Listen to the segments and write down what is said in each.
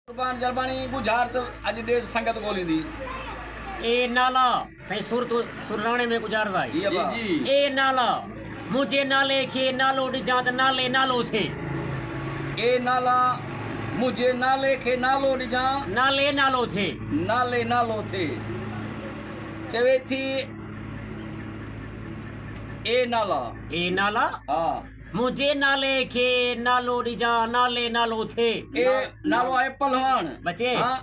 कुर्बान जरबानी गुजारत अज दे संगत बोली दी ए नाला सही सुर तो सुराणे में गुजारदा है। जी अबा जी ए नाला मुझे नाले खे नालो डिजात नाले नालो थे। ए नाला मुझे नाले खे नालो डिजा नाले नालो थे। नाले नालो थे चवे थी ए नाला हाँ मुझे नाले खे नालो डिजा नाले नालो थे। ए नालो है पहलवान बचे हाँ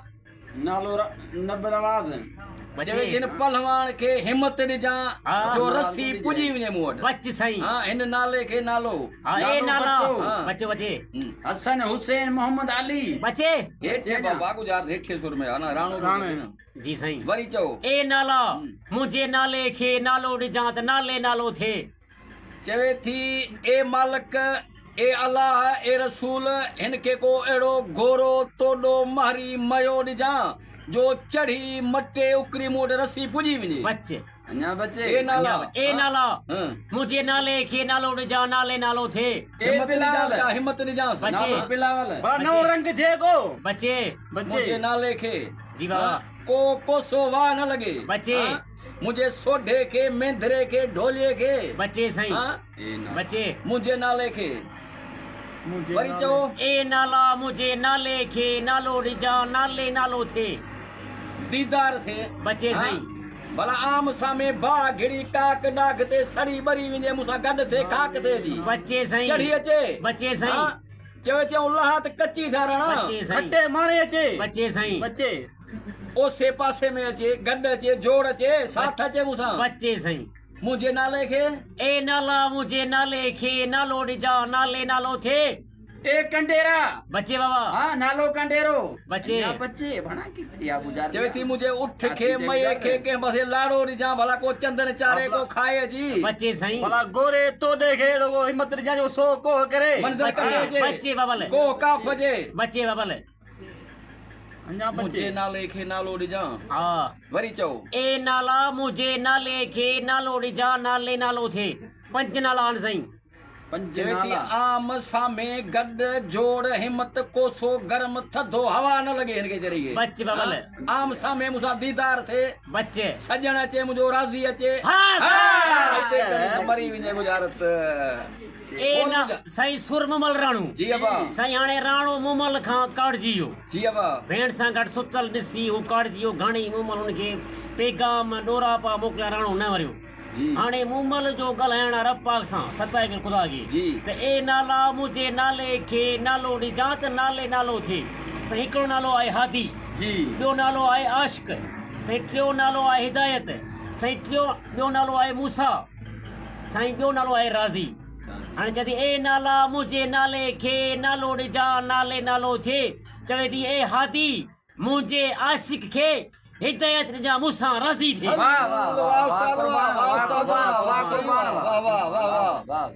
नालो नब्बे नवाज चवे जिन पहलवान के हिम्मत डिजा हाँ। जो रस्सी पुजी वने मोट बच सही हाँ इन नाले के नालो हाँ ए नाला हाँ। बचे बचे हसन हुसैन मोहम्मद अली बचे हेठे बाबा गुजार हेठे सुर में आना राणो राणे। जी सही वरी चो ए नाला मुझे नाले खे नालो डिजात नाले नालो थे। चवे थी ए मालिक ए अल्लाह ए रसूल इनके को एड़ो घोरो तोड़ो मारी मयो डिजा जो चढ़ी मटे उकरी मोड़ रस्सी पुजी वने बच अन्या बच्चे ए नाला ए नाला हाँ। मुझे नाले खे नालो डिजा नाले नालो थे। हिम्मत बिलावल। निजास का हिम्मत निजास बच्चे। नालो बिलावल बच्चे। नौ रंग थे को बच्चे मुझे नाले के जी बाबा हाँ, को सोवा न लगे बच्चे। हाँ, मुझे सोढ़े के मेंधरे के ढोलिए के बच्चे सही हाँ, बच्चे मुझे नाले के वरी चो ए नाला मुझे नाले खे नालो डिजा नाले नालो थे। दीदार थे बच्चे हाँ, सही भला आम सामे बा घिड़ी काक डाक ते सड़ी बरी विने मुसा गड थे खाक थे जी बच्चे सही चढ़ी अचे बच्चे सही हाँ, चवे ते उल्लाह त कच्ची धारणा बच्चे सही खट्टे माणे अचे बच्चे सही बच्चे ओसे पासे में अचे गड अचे जोड़ अचे साथ अचे मुसा बच्चे सही मुझे नाले के ए नाला मुझे नाले खे नालो डिजा नाले नालो थे। ए कंडेरा बच्चे बाबा हाँ नालो कंडेरो बच्चे। अन्या बच्चे भणा की थे आ गुजार चवे थी मुझे उठ के मये के बसे लाड़ो रिजा भला को चंदन चारे को खाए जी बच्चे सही भला गोरे तो देखे लोगो हिम्मत जा जो सो को करे मंजर करे जे बच्चे बाबल को का फजे बच्चे बाबल अन्या मुझे बच्चे नाले के नालो रिजा हाँ वरी चो ए नाला मुझे नाले खे नालो डिजा नाले नालो थे। पंच नाला आन सही चवे थी पंचनाला आम सामे गड जोड़ हिम्मत कोसो गरम थधो हवा न लगे इनके जरिए बच्चे बाबल आम सामे मुसा दीदार थे बच्चे सजन अचे मुझो राजी अचे हाँ। इते करे मरी विने गुजारत ए ना सही सुर मुमल राणू जी अबा सही हाणे राणो मुमल खां काढ़जियो जी अबा भेण सां गॾु सुतल ॾिसी हू काढ़जियो घणी मुमल हुनखे पैगाम ॾोरा पा मोकिलिया राणो न वरियो जी हाणे मुमल जो ॻाल्हाइण रपाक सां सताए में ख़ुदा खे जी। त ए नाला मुझे नाले खे नालो ॾिजां त नाले नालो थिए। सही हिकिड़ो नालो आहे हादी जी ॿियो नालो आहे आशिक सही टियों नालो आहे हिदायत सही ॿियो नालो आहे मूसा साईं ॿियो नालो आहे राज़ी। हाणे चवे थी ए नाला मुझे नाले खे नालो ॾिजां नाले नालो थिए। चवे थी ए हादी मुंहिंजे आशिक खे हिदायत ॾिजां मूंसां राज़ी थिए। वाह वाह वाह उस्ताद वाह वाह उस्ताद वाह वाह वाह वाह वाह वाह